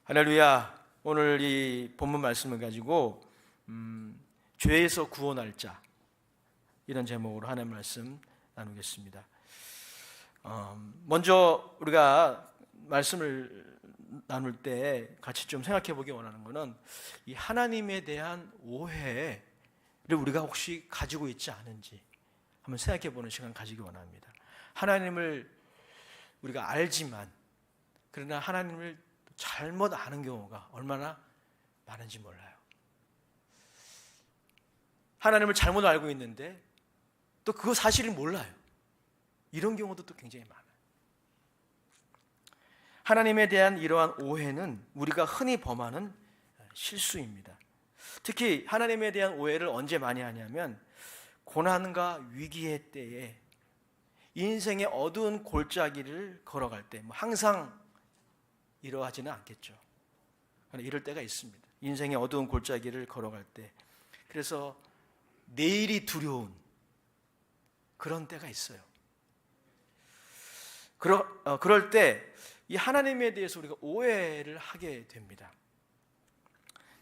할렐루야. 오늘 이 본문 말씀을 가지고 죄에서 구원할 자, 이런 제목으로 하나님 말씀 나누겠습니다. 먼저 우리가 말씀을 나눌 때 같이 좀 생각해 보기 원하는 것은 이 하나님에 대한 오해를 우리가 혹시 가지고 있지 않은지 한번 생각해 보는 시간 가지기 원합니다. 하나님을 우리가 알지만 그러나 하나님을 잘못 아는 경우가 얼마나 많은지 몰라요. 하나님을 잘못 알고 있는데 또 그거 사실을 몰라요. 이런 경우도 또 굉장히 많아요. 하나님에 대한 이러한 오해는 우리가 흔히 범하는 실수입니다. 특히 하나님에 대한 오해를 언제 많이 하냐면 고난과 위기의 때에 인생의 어두운 골짜기를 걸어갈 때, 항상 이러하지는 않겠죠. 이럴 때가 있습니다. 인생의 어두운 골짜기를 걸어갈 때, 그래서 내일이 두려운 그런 때가 있어요. 그럴 때 이 하나님에 대해서 우리가 오해를 하게 됩니다.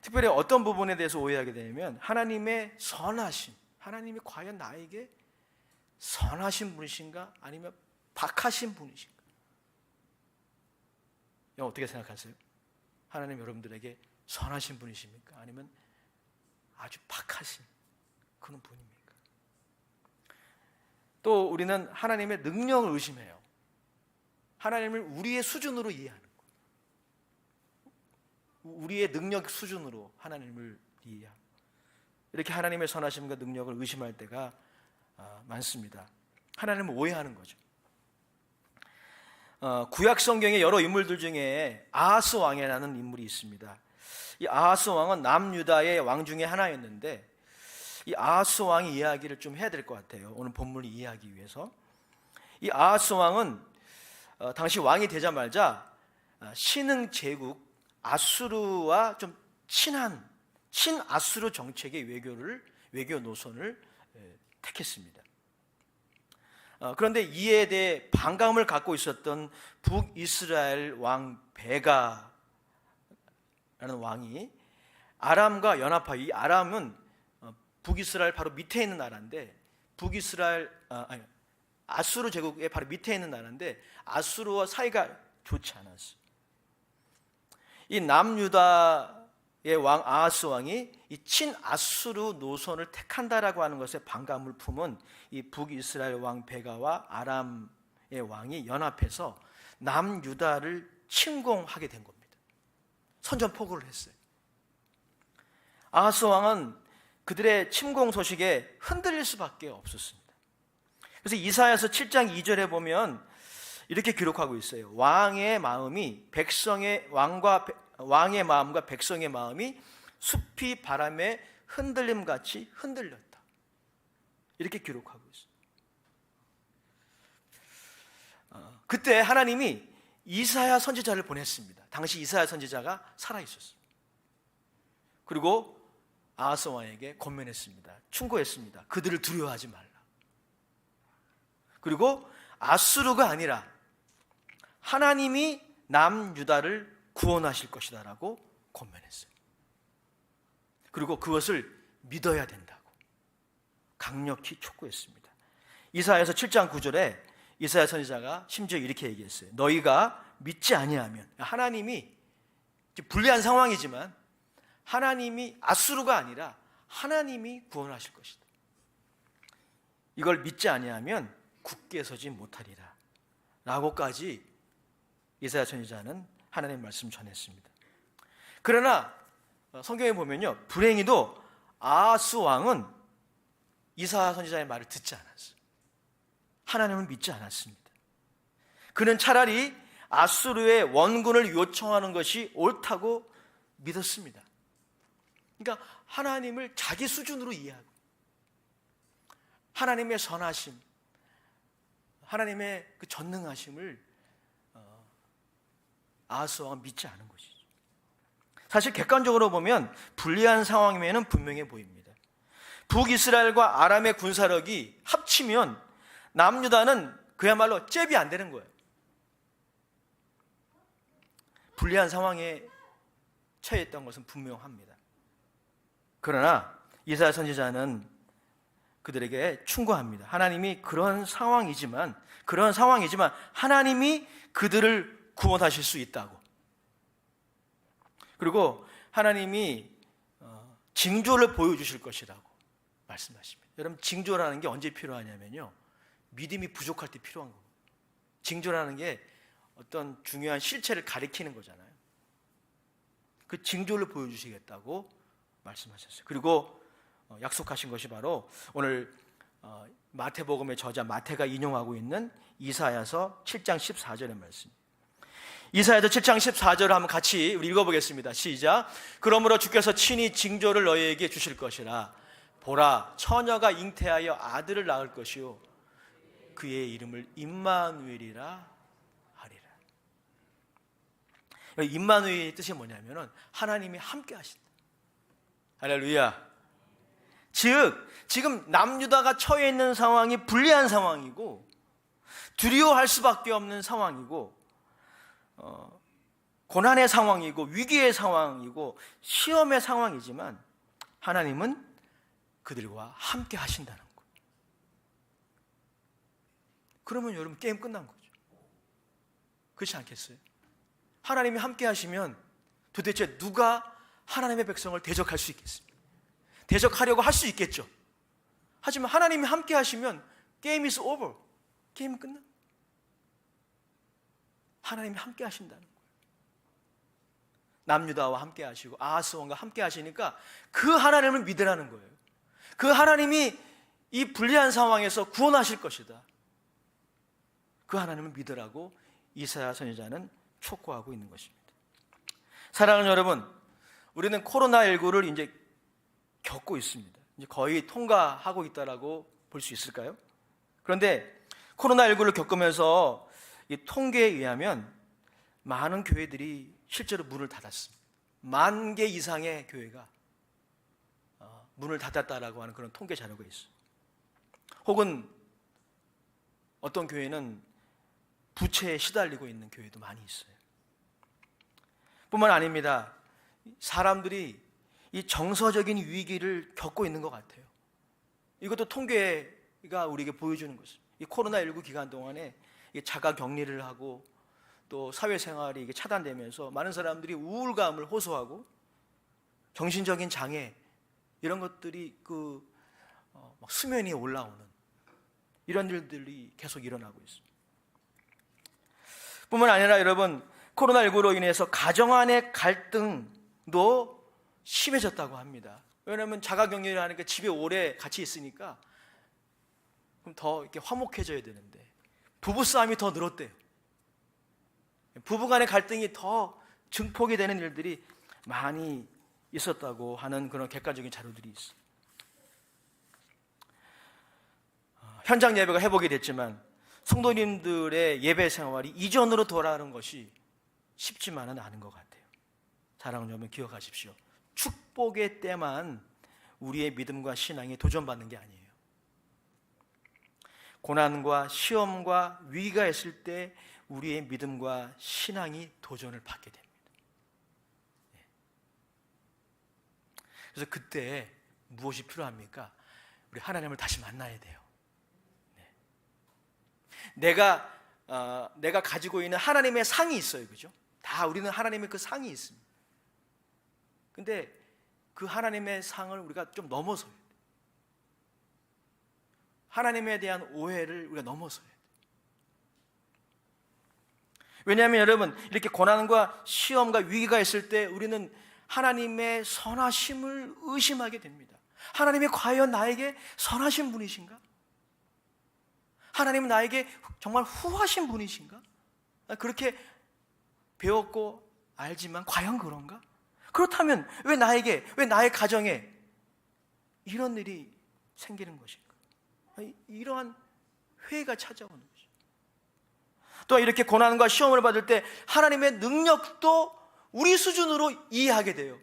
특별히 어떤 부분에 대해서 오해하게 되냐면 하나님의 선하심, 하나님이 과연 나에게 선하신 분이신가 아니면 박하신 분이신가? 어떻게 생각하세요? 하나님 여러분들에게 선하신 분이십니까? 아니면 아주 박하신 그런 분입니까? 또 우리는 하나님의 능력을 의심해요. 하나님을 우리의 수준으로 이해하는 거예요. 우리의 능력 수준으로 하나님을 이해하고, 이렇게 하나님의 선하심과 능력을 의심할 때가 많습니다. 하나님을 오해하는 거죠. 구약 성경의 여러 인물들 중에 아하스 왕이라는 인물이 있습니다. 이 아하스 왕은 남유다의 왕 중에 하나였는데, 이 아하스 왕의 이야기를 좀 해야 될 것 같아요. 오늘 본문을 이해하기 위해서. 이 아하스 왕은 당시 왕이 되자마자 신흥 제국 아수르와 좀 친한 친아수르 정책의 외교 노선을 택했습니다. 그런데 이에 대해 반감을 갖고 있었던 북이스라엘 왕 베가라는 왕이 아람과 연합하여, 이 아람은 북이스라엘 바로 밑에 있는 나라인데, 아수르 제국의 바로 밑에 있는 나라인데 아수르와 사이가 좋지 않았어요. 이 남유다의 왕 아하스 왕이 이 친아수르 노선을 택한다라고 하는 것에 반감을 품은 이 북이스라엘 왕 베가와 아람의 왕이 연합해서 남유다를 침공하게 된 겁니다. 선전포고를 했어요. 아하스 왕은 그들의 침공 소식에 흔들릴 수밖에 없었습니다. 그래서 이사야서 7장 2절에 보면 이렇게 기록하고 있어요. 왕의 마음과 백성의 마음이 숲이 바람에 흔들림같이 흔들렸다. 이렇게 기록하고 있어요. 그때 하나님이 이사야 선지자를 보냈습니다. 당시 이사야 선지자가 살아있었어요. 그리고 아하스 왕에게 권면했습니다. 충고했습니다. 그들을 두려워하지 말라. 그리고 아수르가 아니라 하나님이 남유다를 구원하실 것이다 라고 권면했어요. 그리고 그것을 믿어야 된다고 강력히 촉구했습니다. 이사야서 7장 9절에 이사야 선지자가 심지어 이렇게 얘기했어요. 너희가 믿지 아니하면, 하나님이 불리한 상황이지만 하나님이 아수르가 아니라 하나님이 구원하실 것이다. 이걸 믿지 아니하면 굳게 서지 못하리라 라고까지 이사야 선지자는 하나님의 말씀 전했습니다. 그러나 성경에 보면요, 불행히도 아하스 왕은 이사야 선지자의 말을 듣지 않았어요. 하나님을 믿지 않았습니다. 그는 차라리 아수르의 원군을 요청하는 것이 옳다고 믿었습니다. 그러니까 하나님을 자기 수준으로 이해하고 하나님의 선하심, 하나님의 그 전능하심을 아하스 왕은 믿지 않은 것이죠. 사실 객관적으로 보면 불리한 상황이면 분명해 보입니다. 북이스라엘과 아람의 군사력이 합치면 남유다는 그야말로 잽이 안 되는 거예요. 불리한 상황에 처했던 것은 분명합니다. 그러나 이사야 선지자는 그들에게 충고합니다. 하나님이 그런 상황이지만 하나님이 그들을 구원하실 수 있다고. 그리고 하나님이 징조를 보여주실 것이라고 말씀하십니다. 여러분, 징조라는 게 언제 필요하냐면요, 믿음이 부족할 때 필요한 거예요. 징조라는 게 어떤 중요한 실체를 가리키는 거잖아요. 그 징조를 보여주시겠다고 말씀하셨어요. 그리고 약속하신 것이 바로 오늘 마태복음의 저자 마태가 인용하고 있는 이사야서 7장 14절의 말씀. 이사야서 7장 14절을 한번 같이 우리 읽어보겠습니다. 시작. 그러므로 주께서 친히 징조를 너희에게 주실 것이라. 보라, 처녀가 잉태하여 아들을 낳을 것이요 그의 이름을 임마누엘이라 하리라. 임마누엘의 뜻이 뭐냐면은 하나님이 함께 하신다. 할렐루야. 즉 지금 남유다가 처해 있는 상황이 불리한 상황이고 두려워할 수밖에 없는 상황이고 고난의 상황이고 위기의 상황이고 시험의 상황이지만 하나님은 그들과 함께 하신다는 거예요. 그러면 여러분 게임 끝난 거죠. 그렇지 않겠어요? 하나님이 함께 하시면 도대체 누가 하나님의 백성을 대적할 수 있겠습니까? 대적하려고 할 수 있겠죠. 하지만 하나님이 함께 하시면 게임 is over. 게임은 끝나. 하나님이 함께 하신다는 거예요. 남유다와 함께 하시고 아하스 왕과 함께 하시니까 그 하나님을 믿으라는 거예요. 그 하나님이 이 불리한 상황에서 구원하실 것이다. 그 하나님을 믿으라고 이사야 선지자는 촉구하고 있는 것입니다. 사랑하는 여러분, 우리는 코로나19를 이제 겪고 있습니다. 이제 거의 통과하고 있다라고 볼 수 있을까요? 그런데 코로나19를 겪으면서 이 통계에 의하면 많은 교회들이 실제로 문을 닫았습니다. 10,000개 이상의 교회가 문을 닫았다라고 하는 그런 통계 자료가 있어요. 혹은 어떤 교회는 부채에 시달리고 있는 교회도 많이 있어요. 뿐만 아닙니다. 사람들이 이 정서적인 위기를 겪고 있는 것 같아요. 이것도 통계가 우리에게 보여주는 것입니다. 이 코로나19 기간 동안에 자가 격리를 하고 또 사회생활이 차단되면서 많은 사람들이 우울감을 호소하고 정신적인 장애 이런 것들이 수면 위에 올라오는 이런 일들이 계속 일어나고 있습니다. 뿐만 아니라 여러분, 코로나19로 인해서 가정 안의 갈등도 심해졌다고 합니다. 왜냐하면 자가격리를 하니까 집에 오래 같이 있으니까 그럼 더 이렇게 화목해져야 되는데 부부싸움이 더 늘었대요. 부부간의 갈등이 더 증폭이 되는 일들이 많이 있었다고 하는 그런 객관적인 자료들이 있어요. 현장 예배가 회복이 됐지만 성도님들의 예배 생활이 이전으로 돌아가는 것이 쉽지만은 않은 것 같아요. 사랑하는 여러분, 기억하십시오. 축복의 때만 우리의 믿음과 신앙이 도전받는 게 아니에요. 고난과 시험과 위기가 있을 때 우리의 믿음과 신앙이 도전을 받게 됩니다. 그래서 그때 무엇이 필요합니까? 우리 하나님을 다시 만나야 돼요. 내가 가지고 있는 하나님의 상이 있어요, 그죠? 다 우리는 하나님의 그 상이 있습니다. 근데 그 하나님의 상을 우리가 좀 넘어서야 돼요. 하나님에 대한 오해를 우리가 넘어서야 돼요. 왜냐하면 여러분, 이렇게 고난과 시험과 위기가 있을 때 우리는 하나님의 선하심을 의심하게 됩니다. 하나님이 과연 나에게 선하신 분이신가? 하나님은 나에게 정말 후하신 분이신가? 그렇게 배웠고 알지만 과연 그런가? 그렇다면 왜 나에게, 왜 나의 가정에 이런 일이 생기는 것인가? 이러한 회의가 찾아오는 것이죠. 또 이렇게 고난과 시험을 받을 때 하나님의 능력도 우리 수준으로 이해하게 돼요.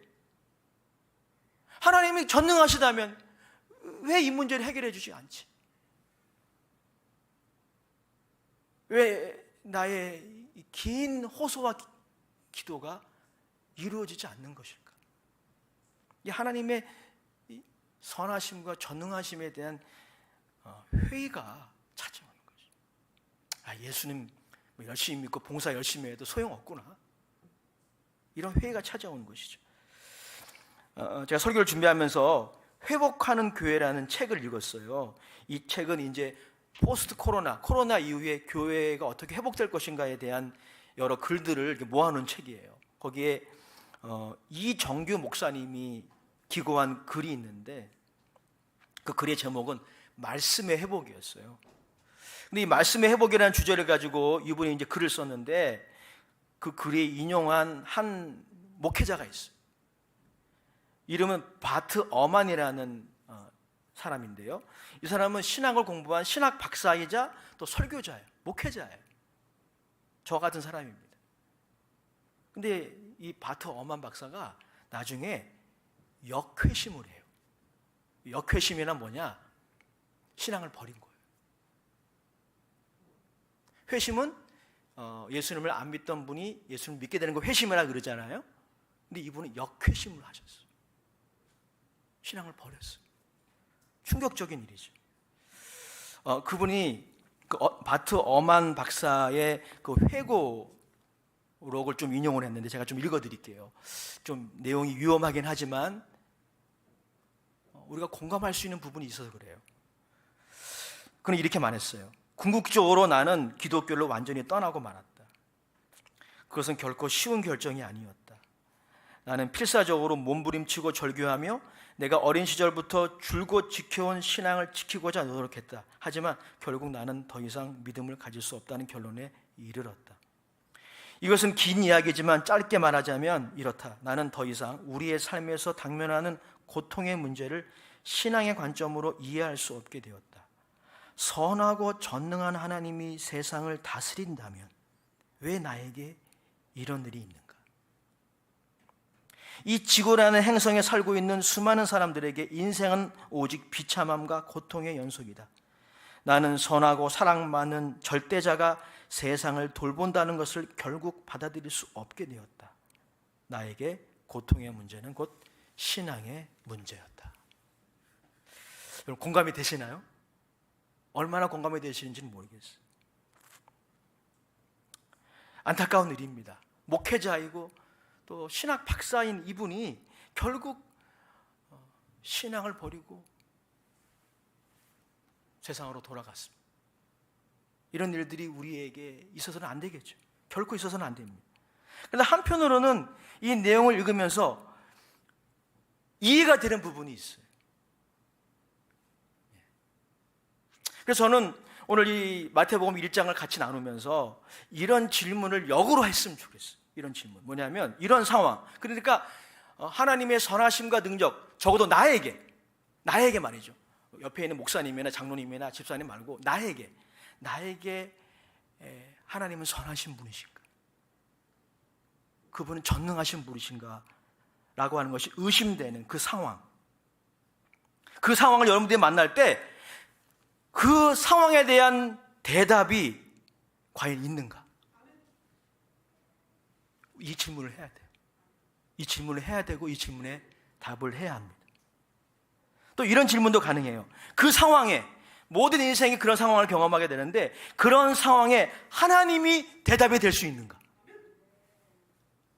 하나님이 전능하시다면 왜 이 문제를 해결해 주지 않지? 왜 나의 긴 호소와 기도가 이루어지지 않는 것일까? 이 하나님의 선하심과 전능하심에 대한 회의가 찾아오는 거죠. 예수님 열심히 믿고 봉사 열심히 해도 소용없구나. 이런 회의가 찾아오는 것이죠. 제가 설교를 준비하면서 회복하는 교회라는 책을 읽었어요. 이 책은 이제 포스트 코로나 이후에 교회가 어떻게 회복될 것인가에 대한 여러 글들을 모아놓은 책이에요. 거기에 이정규 목사님이 기고한 글이 있는데 그 글의 제목은 말씀의 회복이었어요. 근데 이 말씀의 회복이라는 주제를 가지고 이분이 이제 글을 썼는데 그 글에 인용한 한 목회자가 있어요. 이름은 바트 어만이라는 사람인데요. 이 사람은 신학을 공부한 신학 박사이자 또 설교자예요. 목회자예요. 저 같은 사람입니다. 근데 이 바트 어만 박사가 나중에 역회심을 해요. 역회심이란 뭐냐? 신앙을 버린 거예요. 회심은 예수님을 안 믿던 분이 예수님을 믿게 되는 거 회심이라 그러잖아요. 근데 이분은 역회심을 하셨어요. 신앙을 버렸어요. 충격적인 일이죠. 그분이 바트 어만 박사의 그 회고록을 좀 인용을 했는데 제가 좀 읽어드릴게요. 좀 내용이 위험하긴 하지만 우리가 공감할 수 있는 부분이 있어서 그래요. 그는 이렇게 말했어요. 궁극적으로 나는 기독교를 완전히 떠나고 말았다. 그것은 결코 쉬운 결정이 아니었다. 나는 필사적으로 몸부림치고 절규하며 내가 어린 시절부터 줄곧 지켜온 신앙을 지키고자 노력했다. 하지만 결국 나는 더 이상 믿음을 가질 수 없다는 결론에 이르렀다. 이것은 긴 이야기지만 짧게 말하자면 이렇다. 나는 더 이상 우리의 삶에서 당면하는 고통의 문제를 신앙의 관점으로 이해할 수 없게 되었다. 선하고 전능한 하나님이 세상을 다스린다면 왜 나에게 이런 일이 있는가? 이 지구라는 행성에 살고 있는 수많은 사람들에게 인생은 오직 비참함과 고통의 연속이다. 나는 선하고 사랑받는 절대자가 세상을 돌본다는 것을 결국 받아들일 수 없게 되었다. 나에게 고통의 문제는 곧 신앙의 문제였다. 여러분 공감이 되시나요? 얼마나 공감이 되시는지는 모르겠어요. 안타까운 일입니다. 목회자이고 또 신학 박사인 이분이 결국 신앙을 버리고 세상으로 돌아갔습니다. 이런 일들이 우리에게 있어서는 안 되겠죠. 결코 있어서는 안 됩니다. 그런데 한편으로는 이 내용을 읽으면서 이해가 되는 부분이 있어요. 그래서 저는 오늘 이 마태복음 1장을 같이 나누면서 이런 질문을 역으로 했으면 좋겠어요. 이런 질문 뭐냐면 이런 상황, 그러니까 하나님의 선하심과 능력, 적어도 나에게 말이죠. 옆에 있는 목사님이나 장로님이나 집사님 말고 나에게 하나님은 선하신 분이신가? 그분은 전능하신 분이신가? 라고 하는 것이 의심되는 그 상황, 그 상황을 여러분들이 만날 때 그 상황에 대한 대답이 과연 있는가? 이 질문을 해야 돼요. 이 질문을 해야 되고 이 질문에 답을 해야 합니다. 또 이런 질문도 가능해요. 그 상황에 모든 인생이 그런 상황을 경험하게 되는데 그런 상황에 하나님이 대답이 될 수 있는가?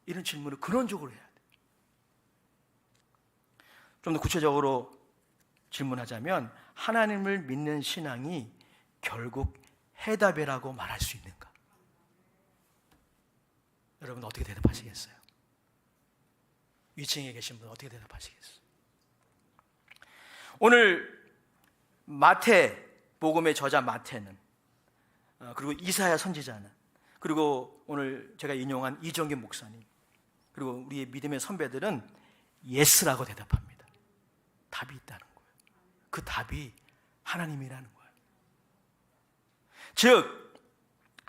이런 질문을 근원적으로 해야 돼요. 좀 더 구체적으로 질문하자면 하나님을 믿는 신앙이 결국 해답이라고 말할 수 있는가? 여러분 어떻게 대답하시겠어요? 위층에 계신 분 어떻게 대답하시겠어요? 오늘 마태복음의 저자 마태는 그리고 이사야 선지자는 그리고 오늘 제가 인용한 이정규 목사님 그리고 우리의 믿음의 선배들은 예스라고 대답합니다. 답이 있다는 거예요. 그 답이 하나님이라는 거예요. 즉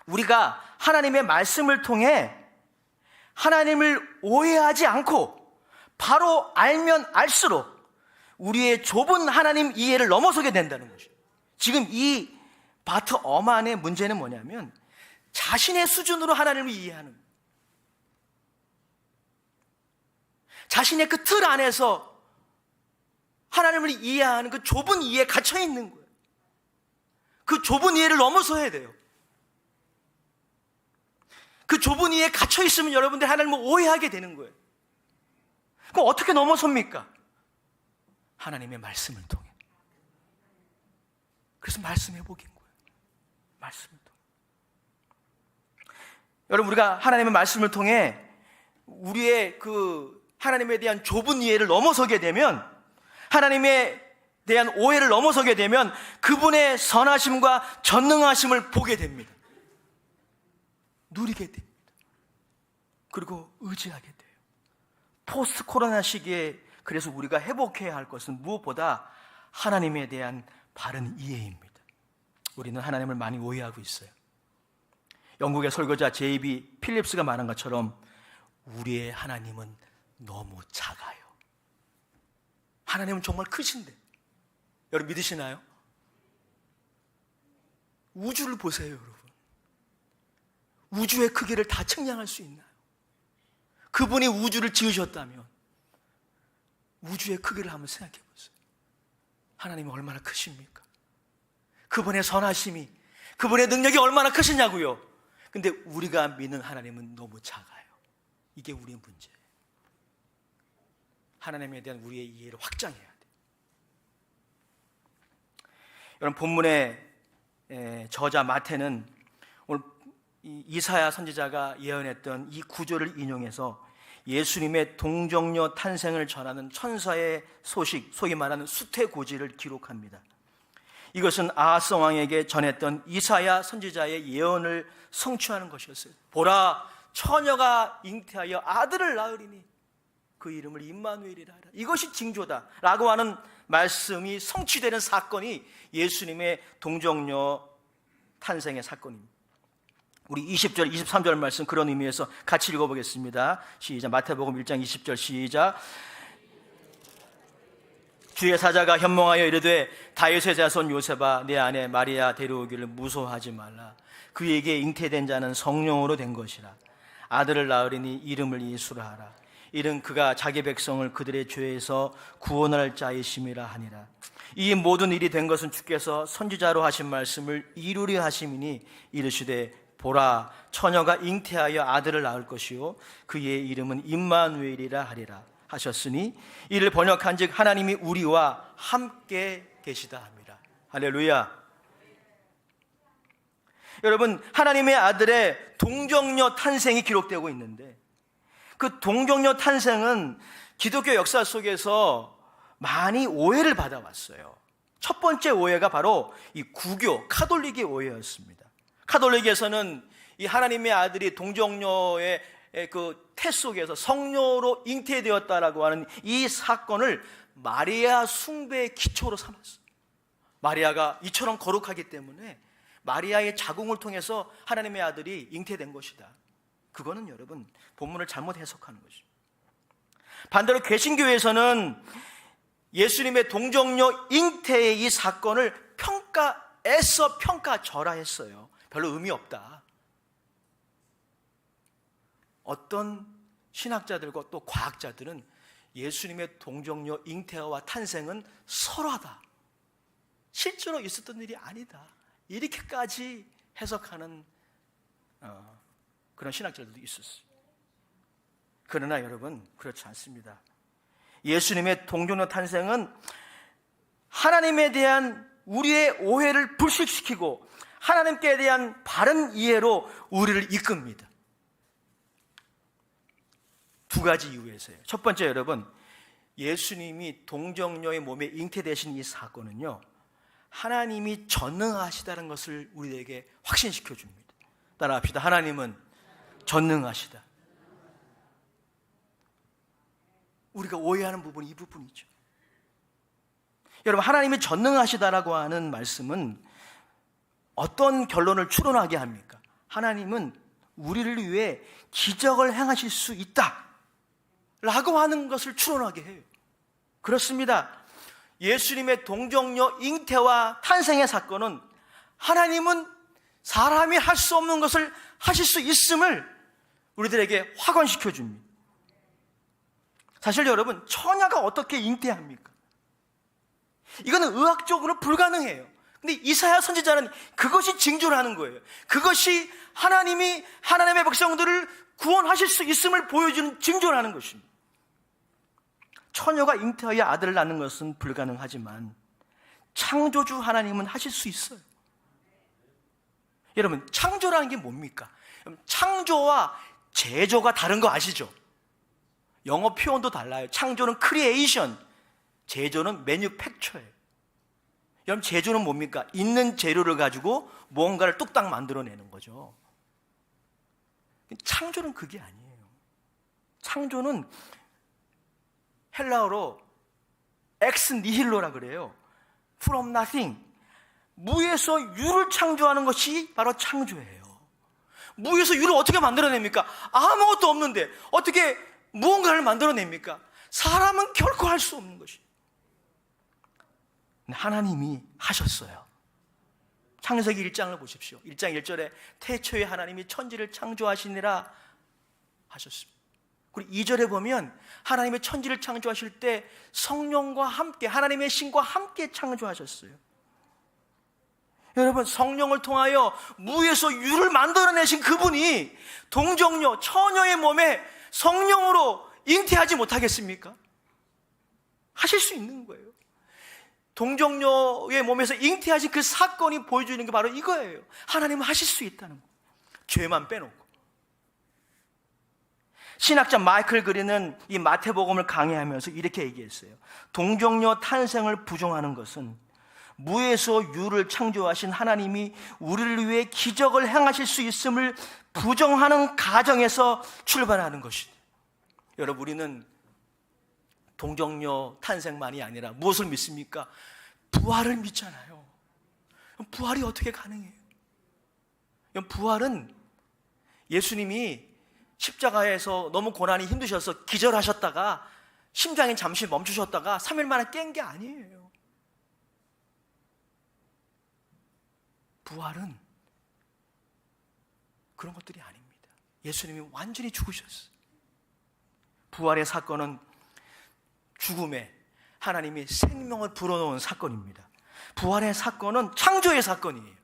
우리가 하나님의 말씀을 통해 하나님을 오해하지 않고 바로 알면 알수록 우리의 좁은 하나님 이해를 넘어서게 된다는 것이죠. 지금 이 바트 어만의 문제는 뭐냐면 자신의 수준으로 하나님을 이해하는 거예요. 자신의 그 틀 안에서 하나님을 이해하는 그 좁은 이해에 갇혀 있는 거예요. 그 좁은 이해를 넘어서야 돼요. 그 좁은 이해에 갇혀 있으면 여러분들 하나님을 오해하게 되는 거예요. 그럼 어떻게 넘어섭니까? 하나님의 말씀을 통해. 그래서 말씀해 보긴 거예요. 말씀을 통해. 여러분, 우리가 하나님의 말씀을 통해 우리의 그 하나님에 대한 좁은 이해를 넘어서게 되면, 하나님에 대한 오해를 넘어서게 되면 그분의 선하심과 전능하심을 보게 됩니다. 누리게 됩니다. 그리고 의지하게 돼요. 포스트 코로나 시기에 그래서 우리가 회복해야 할 것은 무엇보다 하나님에 대한 바른 이해입니다. 우리는 하나님을 많이 오해하고 있어요. 영국의 설교자 제이비 필립스가 말한 것처럼 우리의 하나님은 너무 작아요. 하나님은 정말 크신데 여러분 믿으시나요? 우주를 보세요, 여러분. 우주의 크기를 다 측량할 수 있나요? 그분이 우주를 지으셨다면 우주의 크기를 한번 생각해 보세요. 하나님은 얼마나 크십니까? 그분의 선하심이, 그분의 능력이 얼마나 크시냐고요. 근데 우리가 믿는 하나님은 너무 작아요. 이게 우리의 문제예요. 하나님에 대한 우리의 이해를 확장해야 돼요. 여러분, 본문의 저자 마태는 오늘 이사야 선지자가 예언했던 이 구절을 인용해서 예수님의 동정녀 탄생을 전하는 천사의 소식, 소위 말하는 수태고지를 기록합니다. 이것은 아하스 왕에게 전했던 이사야 선지자의 예언을 성취하는 것이었어요. 보라, 처녀가 잉태하여 아들을 낳으리니 그 이름을 임마누엘이라 하라. 이것이 징조다 라고 하는 말씀이 성취되는 사건이 예수님의 동정녀 탄생의 사건입니다. 우리 20절, 23절 말씀 그런 의미에서 같이 읽어보겠습니다. 시작. 마태복음 1장 20절 시작. 주의 사자가 현몽하여 이르되 다윗의 자손 요셉아, 내 아내 마리아 데려오기를 무서워하지 말라. 그에게 잉태된 자는 성령으로 된 것이라. 아들을 낳으리니 이름을 예수라 하라. 이는 그가 자기 백성을 그들의 죄에서 구원할 자이심이라 하니라. 이 모든 일이 된 것은 주께서 선지자로 하신 말씀을 이루려 하심이니 이르시되 보라, 처녀가 잉태하여 아들을 낳을 것이요 그의 이름은 임마누엘이라 하리라 하셨으니 이를 번역한즉 하나님이 우리와 함께 계시다 합니다. 할렐루야. 여러분, 하나님의 아들의 동정녀 탄생이 기록되고 있는데 그 동정녀 탄생은 기독교 역사 속에서 많이 오해를 받아왔어요. 첫 번째 오해가 바로 이 구교, 카톨릭의 오해였습니다. 카톨릭에서는 이 하나님의 아들이 동정녀의 그 태 속에서 성녀로 잉태되었다라고 하는 이 사건을 마리아 숭배의 기초로 삼았어요. 마리아가 이처럼 거룩하기 때문에 마리아의 자궁을 통해서 하나님의 아들이 잉태된 것이다. 그거는 여러분 본문을 잘못 해석하는 것이죠. 반대로 개신교에서는 예수님의 동정녀 잉태의 이 사건을 평가절하했어요. 별로 의미 없다. 어떤 신학자들과 또 과학자들은 예수님의 동정녀 잉태와 탄생은 설화다. 실제로 있었던 일이 아니다. 이렇게까지 해석하는 그런 신학자들도 있었어요. 그러나 여러분, 그렇지 않습니다. 예수님의 동정녀 탄생은 하나님에 대한 우리의 오해를 불식시키고 하나님께 대한 바른 이해로 우리를 이끕니다. 두 가지 이유에서요. 첫 번째, 여러분, 예수님이 동정녀의 몸에 잉태되신 이 사건은요, 하나님이 전능하시다는 것을 우리에게 확신시켜 줍니다. 따라합시다. 하나님은 전능하시다. 우리가 오해하는 부분이 이 부분이죠. 여러분, 하나님이 전능하시다라고 하는 말씀은 어떤 결론을 추론하게 합니까? 하나님은 우리를 위해 기적을 행하실 수 있다 라고 하는 것을 추론하게 해요. 그렇습니다. 예수님의 동정녀 잉태와 탄생의 사건은 하나님은 사람이 할 수 없는 것을 하실 수 있음을 우리들에게 확언시켜 줍니다. 사실 여러분, 처녀가 어떻게 잉태합니까? 이거는 의학적으로 불가능해요. 근데 이사야 선지자는 그것이 징조를 하는 거예요. 그것이 하나님이 하나님의 백성들을 구원하실 수 있음을 보여주는 징조를 하는 것입니다. 처녀가 잉태하여 아들을 낳는 것은 불가능하지만 창조주 하나님은 하실 수 있어요. 여러분, 창조라는 게 뭡니까? 창조와 제조가 다른 거 아시죠? 영어 표현도 달라요. 창조는 크리에이션, 제조는 매뉴팩처예요. 여러분, 제조는 뭡니까? 있는 재료를 가지고 뭔가를 뚝딱 만들어내는 거죠. 창조는 그게 아니에요. 창조는 헬라어로 엑스 니힐로라 그래요. From nothing. 무에서 유를 창조하는 것이 바로 창조예요. 무에서 유를 어떻게 만들어냅니까? 아무것도 없는데 어떻게 무언가를 만들어냅니까? 사람은 결코 할 수 없는 것이에요. 하나님이 하셨어요. 창세기 1장을 보십시오. 1장 1절에 태초에 하나님이 천지를 창조하시니라 하셨습니다. 그리고 2절에 보면 하나님의 천지를 창조하실 때 성령과 함께, 하나님의 신과 함께 창조하셨어요. 여러분, 성령을 통하여 무에서 유를 만들어내신 그분이 동정녀, 처녀의 몸에 성령으로 잉태하지 못하겠습니까? 하실 수 있는 거예요. 동정녀의 몸에서 잉태하신 그 사건이 보여주는 게 바로 이거예요. 하나님은 하실 수 있다는 거. 죄만 빼놓고. 신학자 마이클 그린은 이 마태복음을 강의하면서 이렇게 얘기했어요. 동정녀 탄생을 부정하는 것은 무에서 유를 창조하신 하나님이 우리를 위해 기적을 행하실 수 있음을 부정하는 가정에서 출발하는 것이다. 여러분, 우리는 동정녀 탄생만이 아니라 무엇을 믿습니까? 부활을 믿잖아요. 부활이 어떻게 가능해요? 부활은 예수님이 십자가에서 너무 고난이 힘드셔서 기절하셨다가 심장이 잠시 멈추셨다가 3일 만에 깬 게 아니에요. 부활은 그런 것들이 아닙니다. 예수님이 완전히 죽으셨어요. 부활의 사건은 죽음에 하나님이 생명을 불어넣은 사건입니다. 부활의 사건은 창조의 사건이에요.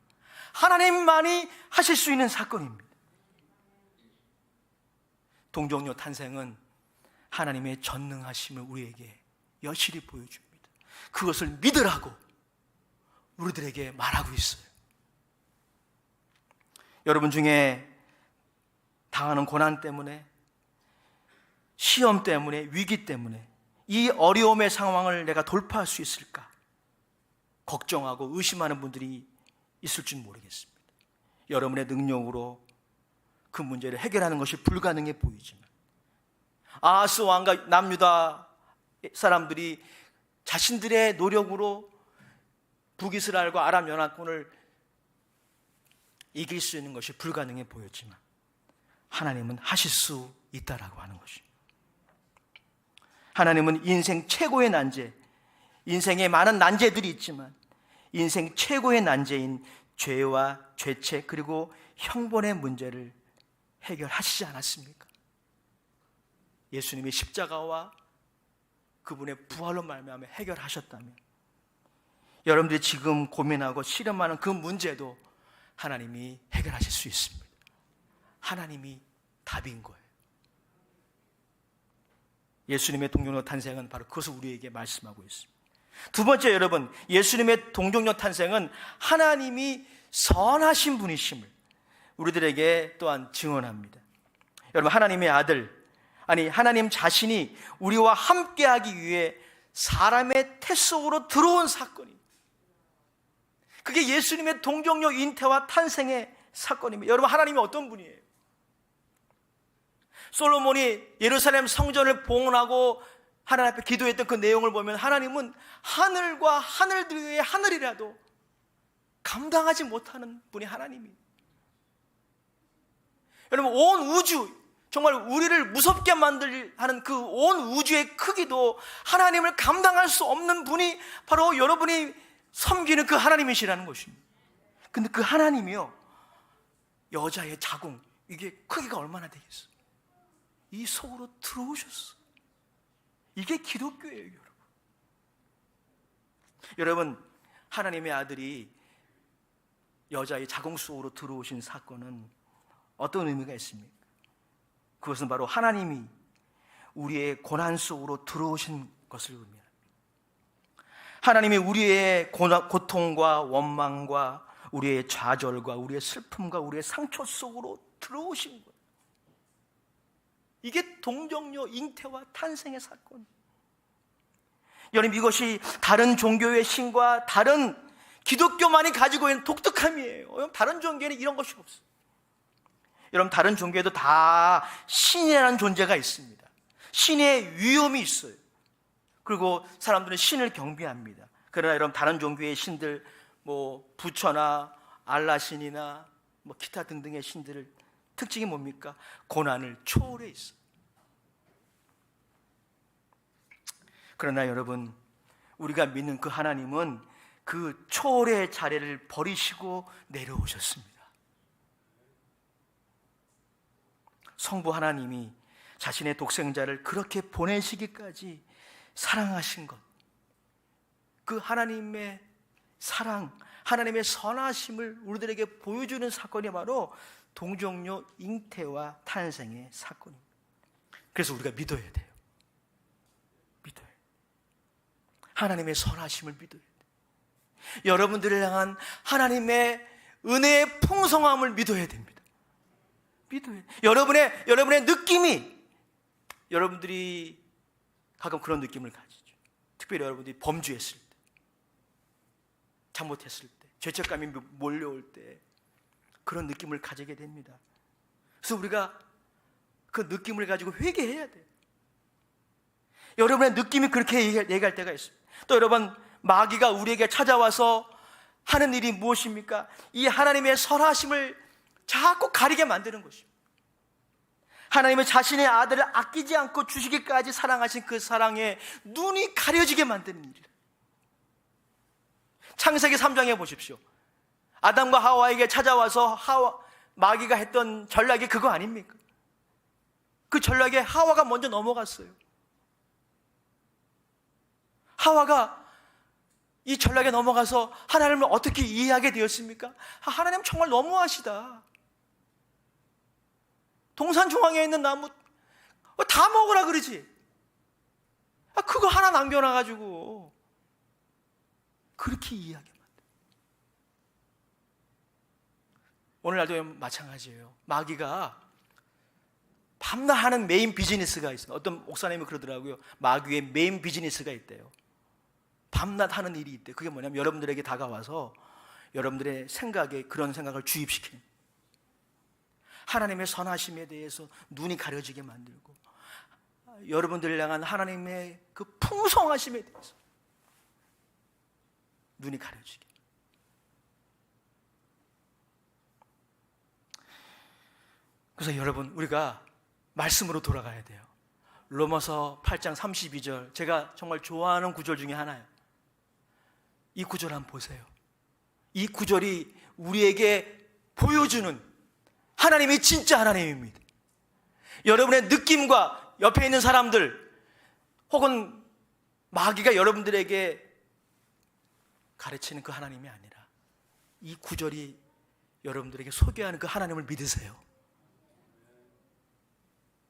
하나님만이 하실 수 있는 사건입니다. 동정녀 탄생은 하나님의 전능하심을 우리에게 여실히 보여줍니다. 그것을 믿으라고 우리들에게 말하고 있어요. 여러분 중에 당하는 고난 때문에, 시험 때문에, 위기 때문에 이 어려움의 상황을 내가 돌파할 수 있을까 걱정하고 의심하는 분들이 있을 줄 모르겠습니다. 여러분의 능력으로 그 문제를 해결하는 것이 불가능해 보이지만 아하스 왕과 남유다 사람들이 자신들의 노력으로 북이스라엘과 아람 연합군을 이길 수 있는 것이 불가능해 보였지만 하나님은 하실 수 있다라고 하는 것입니다. 하나님은 인생 최고의 난제, 인생에 많은 난제들이 있지만 인생 최고의 난제인 죄와 죄책 그리고 형벌의 문제를 해결하시지 않았습니까? 예수님이 십자가와 그분의 부활로 말미암아 해결하셨다면 여러분들이 지금 고민하고 실험하는 그 문제도 하나님이 해결하실 수 있습니다. 하나님이 답인 거예요. 예수님의 동정녀 탄생은 바로 그것을 우리에게 말씀하고 있습니다. 두 번째, 여러분, 예수님의 동정녀 탄생은 하나님이 선하신 분이심을 우리들에게 또한 증언합니다. 여러분, 하나님의 아들, 아니 하나님 자신이 우리와 함께하기 위해 사람의 태 속으로 들어온 사건입니다. 그게 예수님의 동정녀 잉태와 탄생의 사건입니다. 여러분, 하나님이 어떤 분이에요? 솔로몬이 예루살렘 성전을 봉헌하고 하나님 앞에 기도했던 그 내용을 보면 하나님은 하늘과 하늘들 위에 하늘이라도 감당하지 못하는 분이 하나님이에요. 여러분, 온 우주, 정말 우리를 무섭게 하는 그 온 우주의 크기도 하나님을 감당할 수 없는 분이 바로 여러분이 섬기는 그 하나님이시라는 것입니다. 근데 그 하나님이요, 여자의 자궁, 이게 크기가 얼마나 되겠어요? 이 속으로 들어오셨어. 이게 기독교예요, 여러분. 여러분, 하나님의 아들이 여자의 자궁 속으로 들어오신 사건은 어떤 의미가 있습니까? 그것은 바로 하나님이 우리의 고난 속으로 들어오신 것을 의미합니다. 하나님이 우리의 고통과 원망과 우리의 좌절과 우리의 슬픔과 우리의 상처 속으로 들어오신 거예요. 이게 동정녀 잉태와 탄생의 사건. 여러분, 이것이 다른 종교의 신과 다른 기독교만이 가지고 있는 독특함이에요. 여러분, 다른 종교에는 이런 것이 없어요. 여러분, 다른 종교에도 다 신이라는 존재가 있습니다. 신의 위엄이 있어요. 그리고 사람들은 신을 경배합니다. 그러나 여러분, 다른 종교의 신들, 부처나 알라신이나 기타 등등의 신들을 특징이 뭡니까? 고난을 초월해 있어요. 그러나 여러분, 우리가 믿는 그 하나님은 그 초월의 자리를 버리시고 내려오셨습니다. 성부 하나님이 자신의 독생자를 그렇게 보내시기까지 사랑하신 것, 그 하나님의 사랑, 하나님의 선하심을 우리들에게 보여주는 사건이 바로 동정녀 잉태와 탄생의 사건입니다. 그래서 우리가 믿어야 돼요. 믿어요. 하나님의 선하심을 믿어야 돼요. 여러분들을 향한 하나님의 은혜의 풍성함을 믿어야 됩니다. 믿어요. 여러분의 느낌이, 여러분들이 가끔 그런 느낌을 가지죠. 특별히 여러분들이 범죄했을 때, 잘못했을 때, 죄책감이 몰려올 때 그런 느낌을 가지게 됩니다. 그래서 우리가 그 느낌을 가지고 회개해야 돼요. 여러분의 느낌이 그렇게 얘기할 때가 있습니다. 또 여러분, 마귀가 우리에게 찾아와서 하는 일이 무엇입니까? 이 하나님의 선하심을 자꾸 가리게 만드는 것입니다. 하나님은 자신의 아들을 아끼지 않고 주시기까지 사랑하신 그 사랑에 눈이 가려지게 만드는 일이에요. 창세기 3장에 보십시오. 아담과 하와에게 찾아와서 마귀가 했던 전략이 그거 아닙니까? 그 전략에 하와가 먼저 넘어갔어요. 하와가 이 전략에 넘어가서 하나님을 어떻게 이해하게 되었습니까? 하나님 정말 너무하시다. 동산 중앙에 있는 나무 다 먹으라 그러지. 그거 하나 남겨놔가지고 그렇게 이해하게 만들어요. 오늘날도 마찬가지예요. 마귀가 밤낮 하는 메인 비즈니스가 있어요. 어떤 목사님이 그러더라고요. 마귀의 메인 비즈니스가 있대요. 밤낮 하는 일이 있대요. 그게 뭐냐면 여러분들에게 다가와서 여러분들의 생각에 그런 생각을 주입시키는, 하나님의 선하심에 대해서 눈이 가려지게 만들고, 여러분들을 향한 하나님의 그 풍성하심에 대해서 눈이 가려지게. 그래서 여러분, 우리가 말씀으로 돌아가야 돼요. 로마서 8장 32절, 제가 정말 좋아하는 구절 중에 하나예요. 이 구절 한번 보세요. 이 구절이 우리에게 보여주는 하나님이 진짜 하나님입니다. 여러분의 느낌과 옆에 있는 사람들 혹은 마귀가 여러분들에게 가르치는 그 하나님이 아니라 이 구절이 여러분들에게 소개하는 그 하나님을 믿으세요.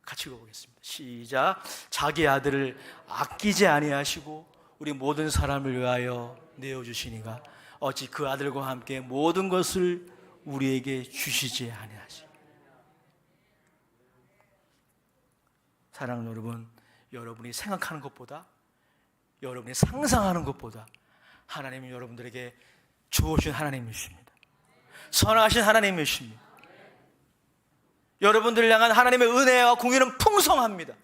같이 읽어보겠습니다. 시작. 자기 아들을 아끼지 아니하시고 우리 모든 사람을 위하여 내어주시니가 어찌 그 아들과 함께 모든 것을 우리에게 주시지 아니하시. 사랑하는 여러분, 여러분이 생각하는 것보다, 여러분이 상상하는 것보다 하나님은 여러분들에게 주어진 하나님이십니다. 선하신 하나님이십니다. 여러분들을 향한 하나님의 은혜와 공의는 풍성합니다.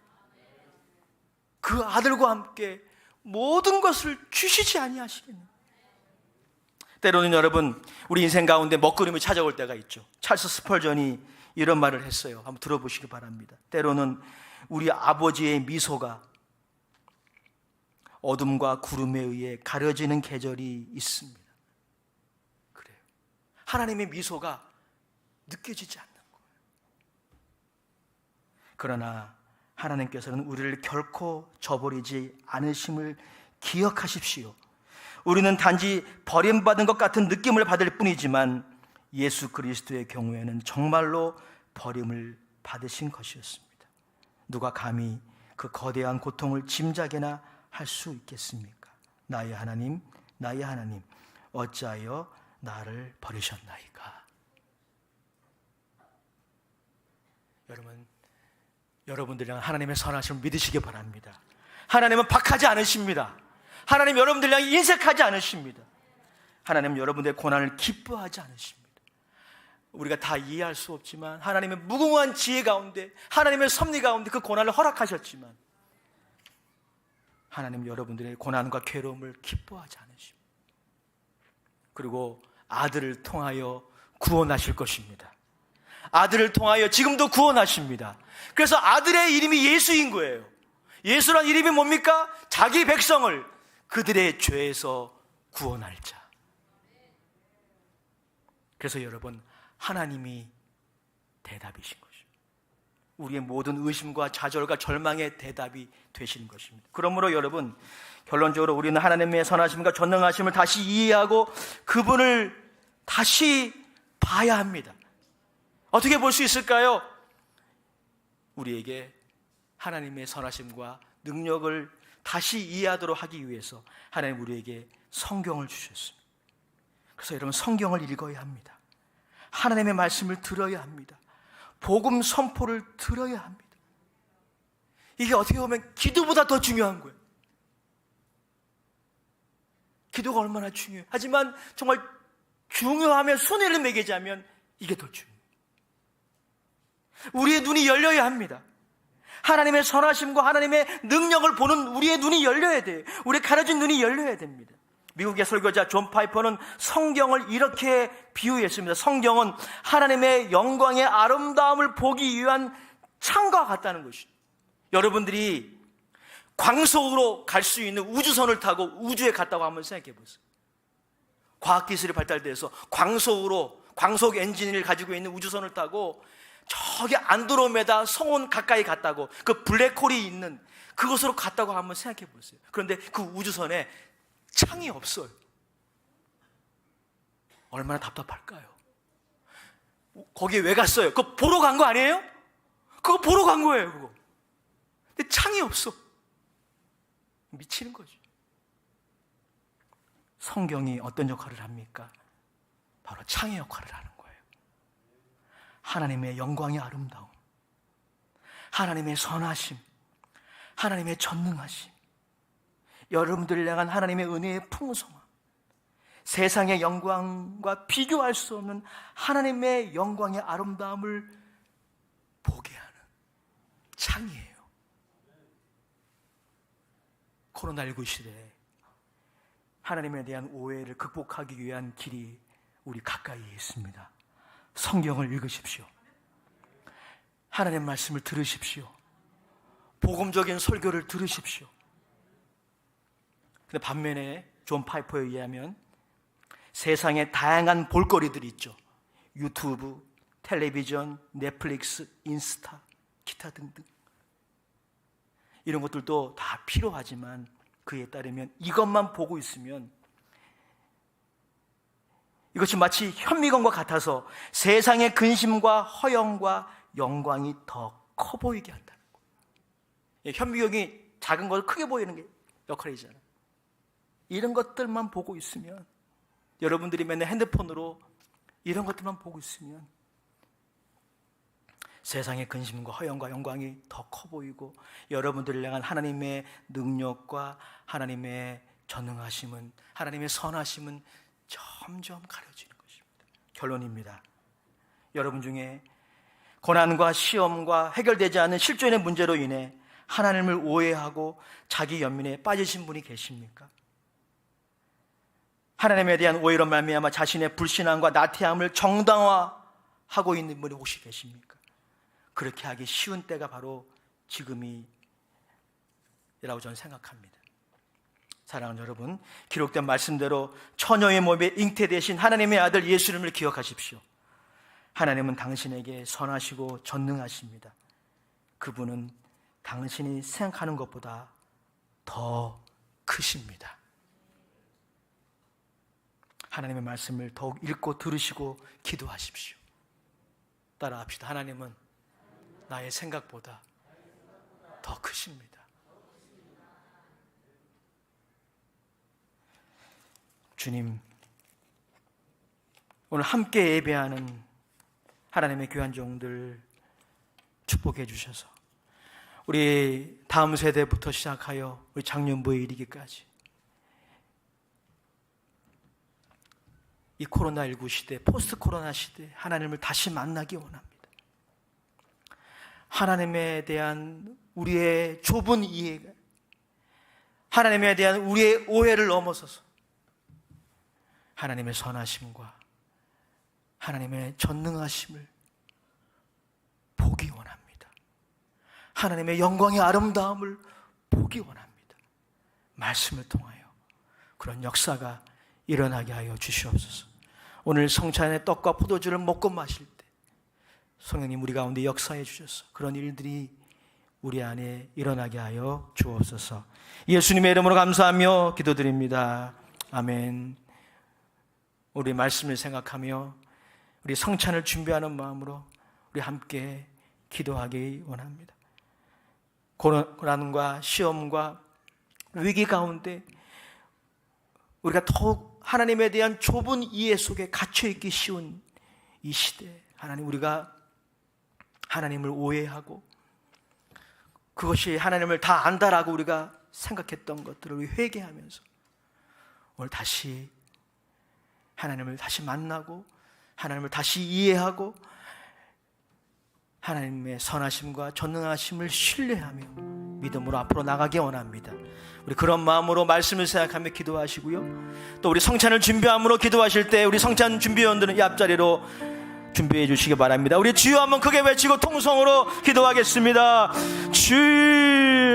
그 아들과 함께 모든 것을 주시지 아니하시겠느냐. 때로는 여러분, 우리 인생 가운데 먹구름이 찾아올 때가 있죠. 찰스 스펄전이 이런 말을 했어요. 한번 들어보시기 바랍니다. 때로는 우리 아버지의 미소가 어둠과 구름에 의해 가려지는 계절이 있습니다. 그래요. 하나님의 미소가 느껴지지 않는 거예요. 그러나 하나님께서는 우리를 결코 저버리지 않으심을 기억하십시오. 우리는 단지 버림받은 것 같은 느낌을 받을 뿐이지만 예수 그리스도의 경우에는 정말로 버림을 받으신 것이었습니다. 누가 감히 그 거대한 고통을 짐작이나 할 수 있겠습니까? 나의 하나님, 나의 하나님, 어찌하여 나를 버리셨나이까? 여러분들이랑 하나님의 선하심을 믿으시기 바랍니다. 하나님은 박하지 않으십니다. 하나님 여러분들이랑 인색하지 않으십니다. 하나님은 여러분들의 고난을 기뻐하지 않으십니다. 우리가 다 이해할 수 없지만 하나님의 무궁한 지혜 가운데, 하나님의 섭리 가운데 그 고난을 허락하셨지만 하나님 여러분들의 고난과 괴로움을 기뻐하지 않으십니다. 그리고 아들을 통하여 구원하실 것입니다. 아들을 통하여 지금도 구원하십니다. 그래서 아들의 이름이 예수인 거예요. 예수란 이름이 뭡니까? 자기 백성을 그들의 죄에서 구원할 자. 그래서 여러분, 하나님이 대답이신 것입니다. 우리의 모든 의심과 좌절과 절망의 대답이 되시는 것입니다. 그러므로 여러분, 결론적으로 우리는 하나님의 선하심과 전능하심을 다시 이해하고 그분을 다시 봐야 합니다. 어떻게 볼 수 있을까요? 우리에게 하나님의 선하심과 능력을 다시 이해하도록 하기 위해서 하나님 우리에게 성경을 주셨습니다. 그래서 여러분, 성경을 읽어야 합니다. 하나님의 말씀을 들어야 합니다. 복음 선포를 들어야 합니다. 이게 어떻게 보면 기도보다 더 중요한 거예요. 기도가 얼마나 중요해요. 하지만 정말 중요하면 순위를 매기자면 이게 더 중요해요. 우리의 눈이 열려야 합니다. 하나님의 선하심과 하나님의 능력을 보는 우리의 눈이 열려야 돼요. 우리의 가려진 눈이 열려야 됩니다. 미국의 설교자 존 파이퍼는 성경을 이렇게 비유했습니다. 성경은 하나님의 영광의 아름다움을 보기 위한 창과 같다는 것이죠. 여러분들이 광속으로 갈 수 있는 우주선을 타고 우주에 갔다고 한번 생각해 보세요. 과학기술이 발달돼서 광속 엔진을 가지고 있는 우주선을 타고 저기 안드로메다 성운 가까이 갔다고, 그 블랙홀이 있는 그곳으로 갔다고 한번 생각해 보세요. 그런데 그 우주선에 창이 없어요. 얼마나 답답할까요? 거기에 왜 갔어요? 그거 보러 간 거 아니에요? 그거 보러 간 거예요, 그거. 근데 창이 없어. 미치는 거죠. 성경이 어떤 역할을 합니까? 바로 창의 역할을 하는 거예요. 하나님의 영광의 아름다움, 하나님의 선하심, 하나님의 전능하심, 여러분들을 향한 하나님의 은혜의 풍성함, 세상의 영광과 비교할 수 없는 하나님의 영광의 아름다움을 보게 하는 창이에요. 코로나19 시대에 하나님에 대한 오해를 극복하기 위한 길이 우리 가까이에 있습니다. 성경을 읽으십시오. 하나님의 말씀을 들으십시오. 복음적인 설교를 들으십시오. 근데 반면에 존 파이퍼에 의하면 세상에 다양한 볼거리들이 있죠. 유튜브, 텔레비전, 넷플릭스, 인스타, 기타 등등. 이런 것들도 다 필요하지만 그에 따르면 이것만 보고 있으면 이것이 마치 현미경과 같아서 세상의 근심과 허영과 영광이 더 커 보이게 한다는 거예요. 현미경이 작은 걸 크게 보이는 게 역할이잖아요. 이런 것들만 보고 있으면, 여러분들이 맨날 핸드폰으로 이런 것들만 보고 있으면 세상의 근심과 허영과 영광이 더 커 보이고 여러분들을 향한 하나님의 능력과 하나님의 전능하심은, 하나님의 선하심은 점점 가려지는 것입니다. 결론입니다. 여러분 중에 고난과 시험과 해결되지 않는 실존의 문제로 인해 하나님을 오해하고 자기 연민에 빠지신 분이 계십니까? 하나님에 대한 오해로 말미암아 자신의 불신앙과 나태함을 정당화하고 있는 분이 혹시 계십니까? 그렇게 하기 쉬운 때가 바로 지금이라고 저는 생각합니다. 사랑하는 여러분, 기록된 말씀대로 처녀의 몸에 잉태되신 하나님의 아들 예수님을 기억하십시오. 하나님은 당신에게 선하시고 전능하십니다. 그분은 당신이 생각하는 것보다 더 크십니다. 하나님의 말씀을 더욱 읽고 들으시고 기도하십시오. 따라합시다. 하나님은 나의 생각보다 더 크십니다. 주님, 오늘 함께 예배하는 하나님의 귀한 종들 축복해 주셔서 우리 다음 세대부터 시작하여 우리 장년부에 이르기까지 이 코로나19 시대, 포스트 코로나 시대 하나님을 다시 만나기 원합니다. 하나님에 대한 우리의 좁은 이해가, 하나님에 대한 우리의 오해를 넘어서서 하나님의 선하심과 하나님의 전능하심을 보기 원합니다. 하나님의 영광의 아름다움을 보기 원합니다. 말씀을 통하여 그런 역사가 일어나게 하여 주시옵소서. 오늘 성찬의 떡과 포도주를 먹고 마실 때 성령님 우리 가운데 역사해 주셔서 그런 일들이 우리 안에 일어나게 하여 주옵소서. 예수님의 이름으로 감사하며 기도드립니다. 아멘. 우리 말씀을 생각하며 우리 성찬을 준비하는 마음으로 우리 함께 기도하기 원합니다. 고난과 시험과 위기 가운데 우리가 더욱 하나님에 대한 좁은 이해 속에 갇혀있기 쉬운 이 시대, 하나님, 우리가 하나님을 오해하고 그것이 하나님을 다 안다라고 우리가 생각했던 것들을 우리 회개하면서 오늘 다시 하나님을 다시 만나고 하나님을 다시 이해하고 하나님의 선하심과 전능하심을 신뢰하며 믿음으로 앞으로 나가기 원합니다. 우리 그런 마음으로 말씀을 생각하며 기도하시고요, 또 우리 성찬을 준비함으로 기도하실 때 우리 성찬 준비위원들은 이 앞자리로 준비해 주시기 바랍니다. 우리 주여 한번 크게 외치고 통성으로 기도하겠습니다. 주여.